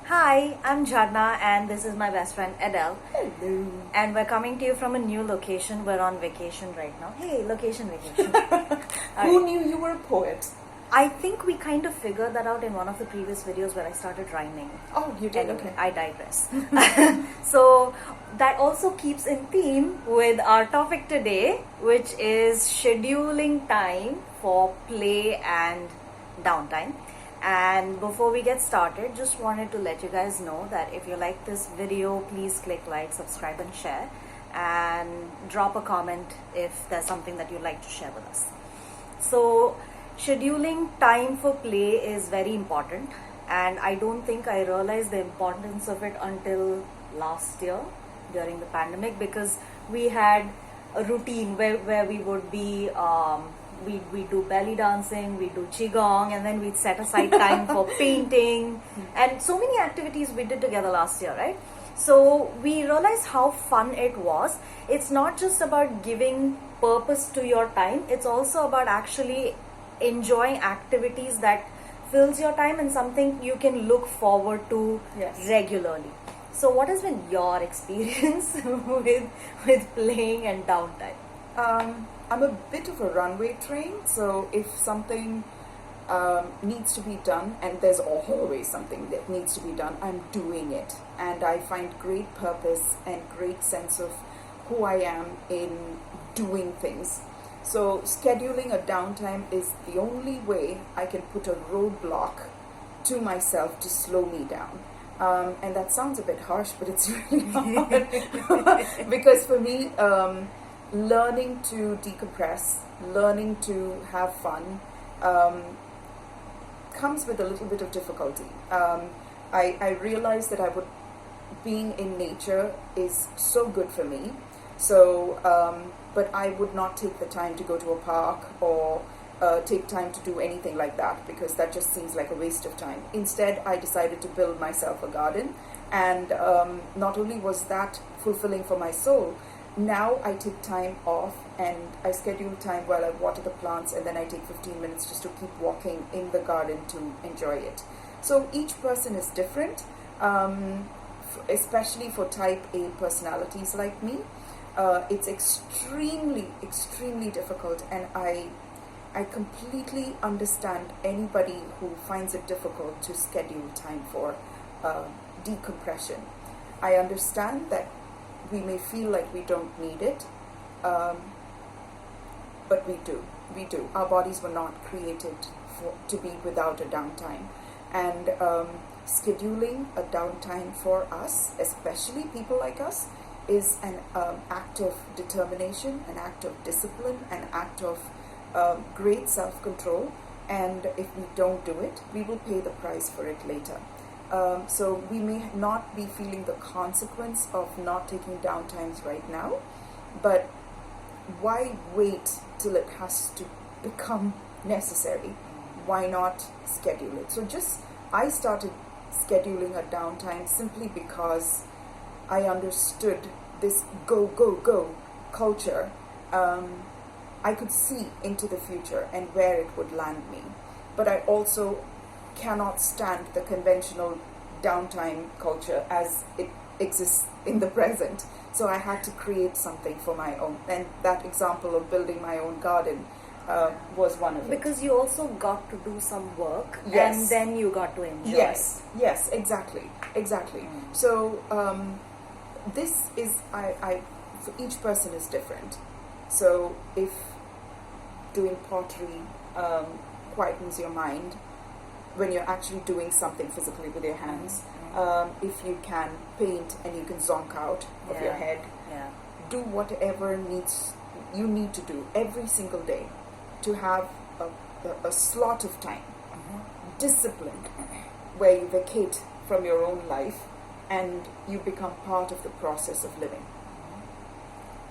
Hi, I'm Jharna and this is my best friend Edel. Hello. And we're coming to you from a new location. We're on vacation right now. Hey, location vacation. Who knew you were a poet? I think we kind of figured that out in one of the previous videos where I started rhyming. Oh, you did? Anyway, Okay. I digress. So that also keeps in theme with our topic today, which is scheduling time for play and downtime. And before we get started, just wanted to let you guys know that if you like this video, please click like, subscribe and share, and drop a comment if there's something that you'd like to share with us. So scheduling time for play is very important, and I don't think I realized the importance of it until last year during the pandemic, because we had a routine where we would be we do belly dancing, we do qigong, and then we'd set aside time for painting and so many activities we did together last year, right? So we realized how fun it was. It's not just about giving purpose to your time, it's also about actually enjoying activities that fills your time and something you can look forward to Yes. regularly. So what has been your experience with playing and downtime? I'm a bit of a runway train, so if something needs to be done, and there's always something that needs to be done, I'm doing it. And I find great purpose and great sense of who I am in doing things. So scheduling a downtime is the only way I can put a roadblock to myself to slow me down. And that sounds a bit harsh, but it's really hard. Because for me, learning to decompress, learning to have fun, comes with a little bit of difficulty. I realized that being in nature is so good for me. So, but I would not take the time to go to a park or take time to do anything like that, because that just seems like a waste of time. Instead, I decided to build myself a garden, and not only was that fulfilling for my soul, now I take time off and I schedule time while I water the plants, and then I take 15 minutes just to keep walking in the garden to enjoy it. So each person is different, especially for type A personalities like me. It's extremely, extremely difficult, and I completely understand anybody who finds it difficult to schedule time for decompression. I understand that we may feel like we don't need it, but we do. We do. Our bodies were not created to be without a downtime. And scheduling a downtime for us, especially people like us, is an act of determination, an act of discipline, an act of great self-control. And if we don't do it, we will pay the price for it later. So we may not be feeling the consequence of not taking downtimes right now, but why wait till it has to become necessary? Why not schedule it? So I started scheduling a downtime simply because I understood this go, go, go culture. I could see into the future and where it would land me. But I also cannot stand the conventional downtime culture as it exists in the present. So I had to create something for my own. And that example of building my own garden was one of it. Because you also got to do some work, Yes. and then you got to enjoy. Yes, exactly. So this is, for each person is different. So if doing pottery quietens your mind, when you're actually doing something physically with your hands, if you can paint and you can zonk out of your head, do whatever you need to do every single day to have a slot of time, disciplined, where you vacate from your own life and you become part of the process of living.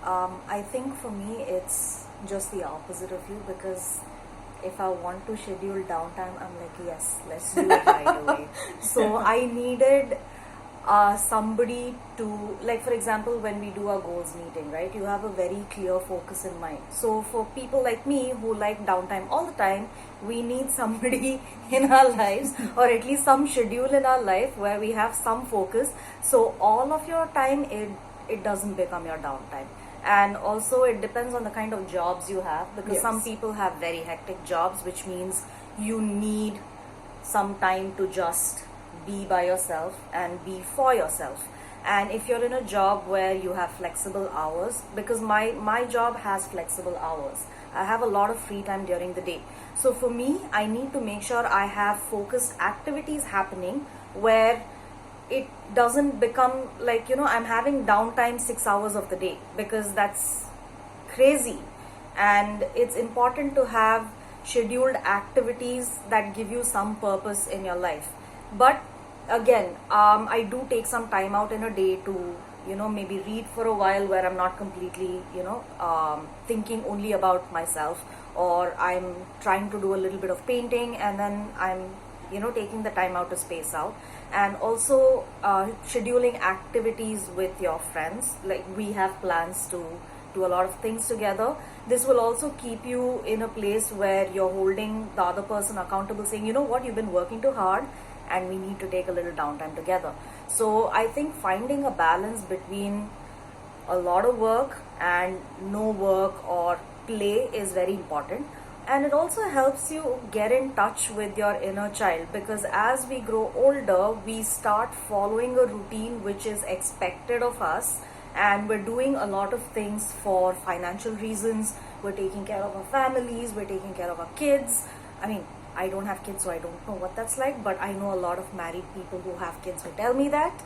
I think for me it's just the opposite of you, because if I want to schedule downtime, I'm like, yes, let's do it right away. So I needed somebody to, like for example, when we do our goals meeting, right, you have a very clear focus in mind. So for people like me who like downtime all the time, we need somebody in our lives, or at least some schedule in our life where we have some focus, so all of your time, it doesn't become your downtime. And also it depends on the kind of jobs you have, because some Yes. people have very hectic jobs, which means you need some time to just be by yourself and be for yourself. And if you're in a job where you have flexible hours, because my job has flexible hours, I have a lot of free time during the day. So for me, I need to make sure I have focused activities happening where it doesn't become like, I'm having downtime 6 hours of the day, because that's crazy. And it's important to have scheduled activities that give you some purpose in your life. But again, I do take some time out in a day to maybe read for a while, where I'm not completely thinking only about myself, or I'm trying to do a little bit of painting, and then I'm taking the time out to space out. And also scheduling activities with your friends, like we have plans to do a lot of things together. This will also keep you in a place where you're holding the other person accountable, saying, you know what, you've been working too hard and we need to take a little downtime together. So I think finding a balance between a lot of work and no work or play is very important. And it also helps you get in touch with your inner child, because as we grow older, we start following a routine which is expected of us, and we're doing a lot of things for financial reasons. We're taking care of our families, we're taking care of our kids. I mean, I don't have kids, so I don't know what that's like, but I know a lot of married people who have kids who tell me that.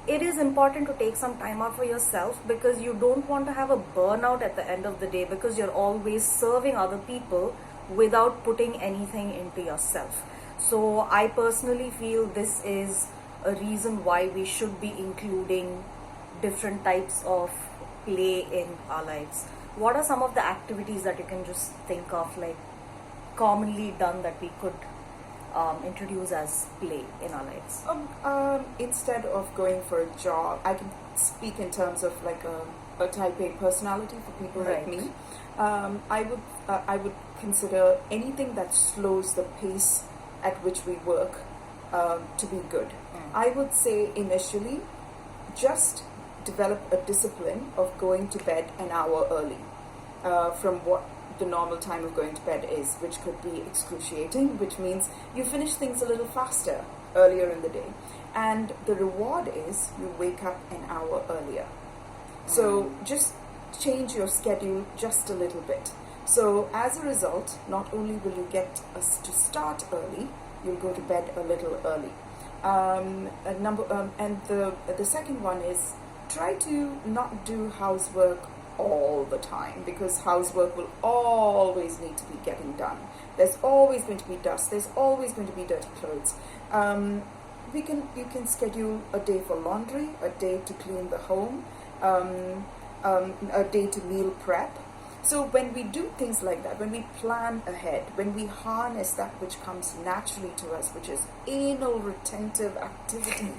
It is important to take some time out for yourself, because you don't want to have a burnout at the end of the day, because you're always serving other people without putting anything into yourself. So I personally feel this is a reason why we should be including different types of play in our lives. What are some of the activities that you can just think of, like commonly done, that we could introduce as play in our lives? Instead of going for a job, I can speak in terms of like a type A personality for people like Right. me. I would consider anything that slows the pace at which we work to be good. I would say initially, just develop a discipline of going to bed an hour early from what the normal time of going to bed is, which could be excruciating, which means you finish things a little faster earlier in the day. And the reward is you wake up an hour earlier. So just change your schedule just a little bit. So as a result, not only will you get us to start early, you'll go to bed a little early. And the second one is, try to not do housework all the time, because housework will always need to be getting done. There's always going to be dust. There's always going to be dirty clothes. You can schedule a day for laundry, a day to clean the home, a day to meal prep. So when we do things like that, when we plan ahead, when we harness that which comes naturally to us, which is anal retentive activity,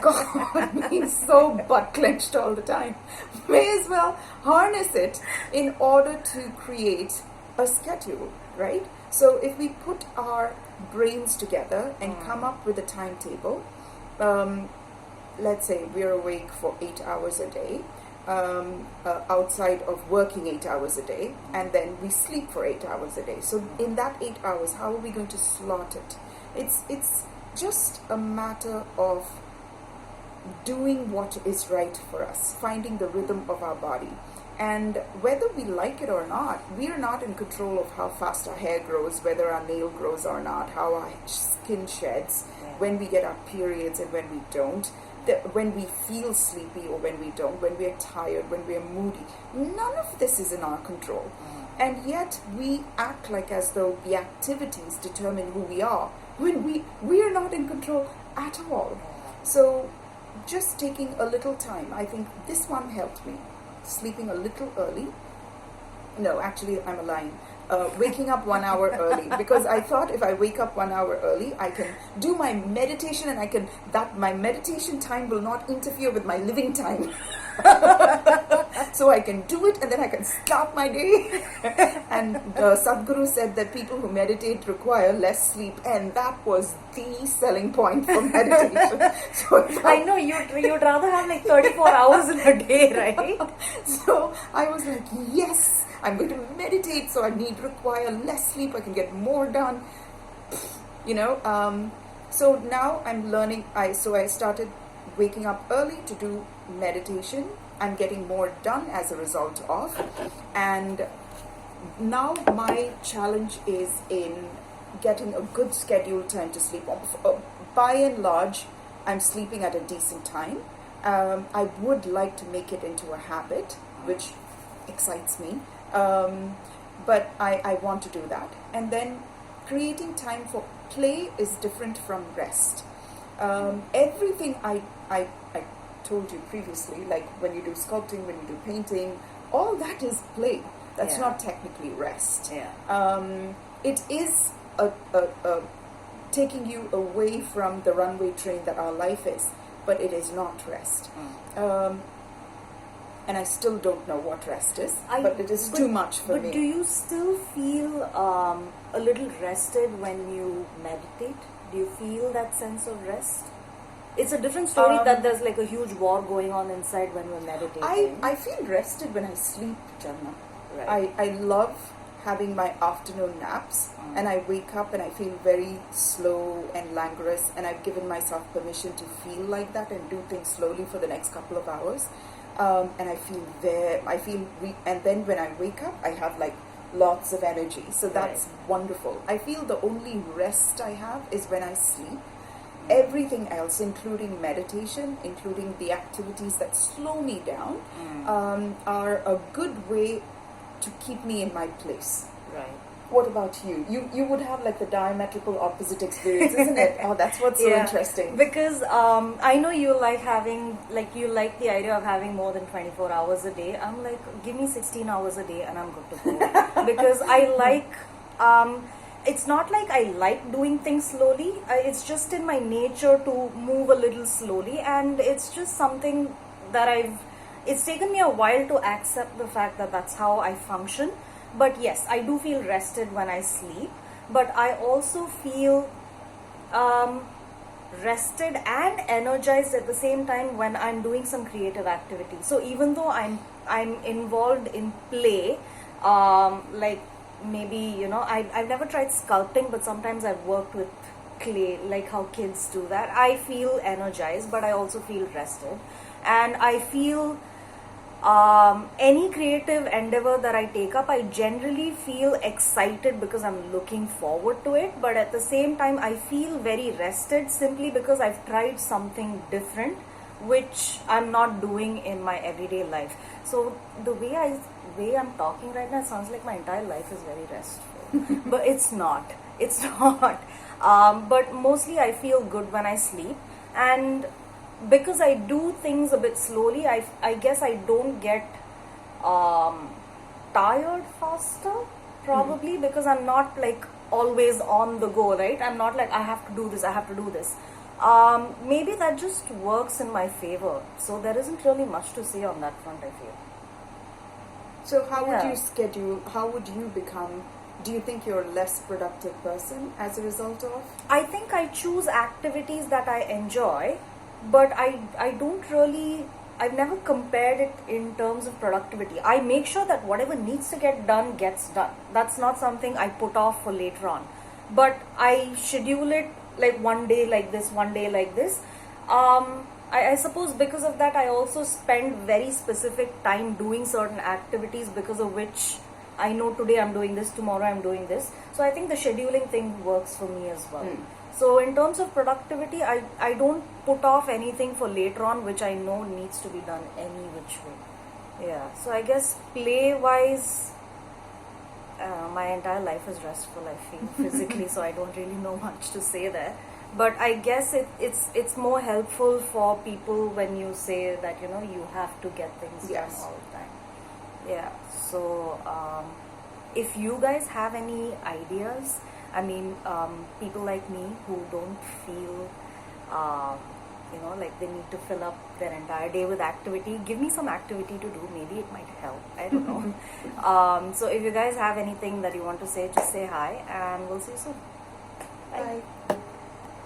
God, being so butt clenched all the time, may as well harness it in order to create a schedule, right? So if we put our brains together and come up with a timetable, let's say we're awake for 8 hours a day, outside of working 8 hours a day, and then we sleep for 8 hours a day. So in that 8 hours, how are we going to slot it? It's just a matter of doing what is right for us, finding the rhythm of our body. And whether we like it or not, we are not in control of how fast our hair grows, whether our nail grows or not, how our skin sheds, when we get our periods and when we don't, when we feel sleepy or when we don't, when we are tired, when we are moody. None of this is in our control. And yet we act like as though the activities determine who we are, when we are not in control at all. So just taking a little time, I think this one helped me. Sleeping a little early. No, actually I'm lying. waking up 1 hour early, because I thought if I wake up 1 hour early, I can do my meditation, and my meditation time will not interfere with my living time. So I can do it, and then I can start my day. And Sadhguru said that people who meditate require less sleep, and that was the selling point for meditation. So I know you'd rather have like 34 hours in a day, right? So I was like, yes, I'm going to meditate, so I require less sleep, I can get more done. So now I'm learning. I started waking up early to do meditation. I'm getting more done as a result of. And now my challenge is in getting a good scheduled time to sleep. By and large, I'm sleeping at a decent time. I would like to make it into a habit, which excites me. But I want to do that. And then creating time for play is different from rest. Everything I told you previously, like when you do sculpting, when you do painting, all that is play. That's not technically rest. It is a taking you away from the runway train that our life is, but it is not rest. And I still don't know what rest is, but it is too much for me. But do you still feel a little rested when you meditate? Do you feel that sense of rest? It's a different story that there's like a huge war going on inside when we're meditating. I feel rested when I sleep, Janma. Right. I love having my afternoon naps, and I wake up and I feel very slow and languorous, and I've given myself permission to feel like that and do things slowly for the next couple of hours. And and then when I wake up, I have like lots of energy. So that's wonderful. I feel the only rest I have is when I sleep. Everything else, including meditation, including the activities that slow me down, are a good way to keep me in my place. Right. What about you? You would have like the diametrical opposite experience, isn't it? Oh, that's what's so interesting. Because I know you like the idea of having more than 24 hours a day. I'm like, give me 16 hours a day and I'm good to go. Because I like, it's not like I like doing things slowly. It's just in my nature to move a little slowly, and it's just something that it's taken me a while to accept the fact that that's how I function. But yes, I do feel rested when I sleep, but I also feel rested and energized at the same time when I'm doing some creative activity. So even though I'm involved in play, like maybe, I've never tried sculpting, but sometimes I've worked with clay, like how kids do that. I feel energized, but I also feel rested. And I feel any creative endeavor that I take up, I generally feel excited because I'm looking forward to it, but at the same time I feel very rested simply because I've tried something different which I'm not doing in my everyday life. So the way I'm talking right now sounds like my entire life is very restful. But it's not. But mostly I feel good when I sleep, and because I do things a bit slowly, I guess I don't get tired faster, probably because I'm not like always on the go, right? I'm not like I have to do this. Maybe that just works in my favor. So there isn't really much to say on that front, I feel. So how would you schedule, how would you become, do you think you're a less productive person as a result of? I think I choose activities that I enjoy, but I don't really, I've never compared it in terms of productivity. I make sure that whatever needs to get done gets done. That's not something I put off for later on. But I schedule it like one day like this, one day like this. I suppose because of that I also spend very specific time doing certain activities because of which I know today I'm doing this, tomorrow I'm doing this. So I think the scheduling thing works for me as well. So in terms of productivity, I don't put off anything for later on which I know needs to be done any which way. Yeah, so I guess play-wise, my entire life is restful, I feel, physically, so I don't really know much to say there. But I guess it's more helpful for people when you say that, you have to get things done all the time. Yeah, so if you guys have any ideas, I mean, people like me who don't feel, like they need to fill up their entire day with activity, give me some activity to do. Maybe it might help. I don't know. So if you guys have anything that you want to say, just say hi, and we'll see you soon. Bye. Bye.